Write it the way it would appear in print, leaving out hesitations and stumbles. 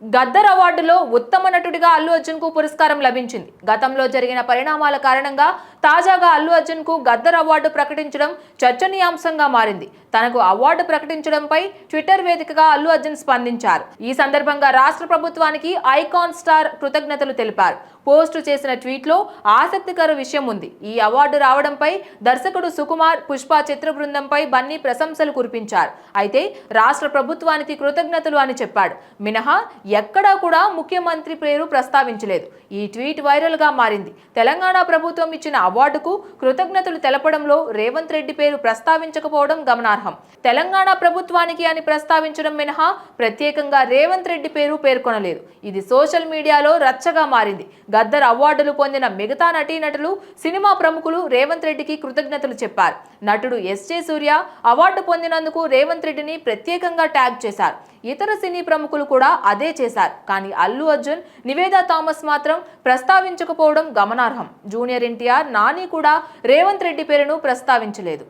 గద్దర్ అవార్డులో ఉత్తమ నటుడిగా అల్లు అర్జున్ కు పురస్కారం లభించింది. గతంలో జరిగిన పరిణామాల కారణంగా తాజాగా అల్లు అర్జున్ కు గద్దర్ అవార్డు ప్రకటించడం చర్చనీయాంశంగా మారింది. తనకు అవార్డు ప్రకటించడంపై ట్విట్టర్ వేదికగా అల్లు అర్జున్ స్పందించారు. ఈ సందర్భంగా రాష్ట్ర ప్రభుత్వానికి ఐకాన్ స్టార్ కృతజ్ఞతలు తెలిపారు. పోస్టు చేసిన ట్వీట్ లో ఆసక్తికర విషయం ఉంది. ఈ అవార్డు రావడంపై దర్శకుడు సుకుమార్, పుష్ప చిత్ర బృందంపై బన్నీ ప్రశంసలు కురిపించారు. అయితే రాష్ట్ర ప్రభుత్వానికి కృతజ్ఞతలు అని చెప్పాడు. మినహా ఎక్కడా కూడా ముఖ్యమంత్రి పేరు ప్రస్తావించలేదు. ఈ ట్వీట్ వైరల్ గా మారింది. తెలంగాణ ప్రభుత్వం ఇచ్చిన అవార్డుకు కృతజ్ఞతలు తెలపడంలో రేవంత్ రెడ్డి పేరు ప్రస్తావించకపోవడం గమనార్హం. తెలంగాణ ప్రభుత్వానికి అని ప్రస్తావించడం మినహా ప్రత్యేకంగా రేవంత్ రెడ్డి పేరు పేర్కొనలేదు. ఇది సోషల్ మీడియాలో రచ్చగా మారింది. గద్దర్ అవార్డులు పొందిన మిగతా నటీనటులు, సినిమా ప్రముఖులు రేవంత్ రెడ్డికి కృతజ్ఞతలు చెప్పారు. నటుడు ఎస్జే సూర్య అవార్డు పొందినందుకు రేవంత్ రెడ్డిని ప్రత్యేకంగా ట్యాగ్ చేశారు. ఇతర సినీ ప్రముఖులు కూడా అదే చేశారు. కానీ అల్లు అర్జున్, నివేదా థామస్ మాత్రం ప్రస్తావించకపోవడం గమనార్హం. జూనియర్ ఎన్టీఆర్, నాని కూడా రేవంత్ రెడ్డి పేరును ప్రస్తావించలేదు.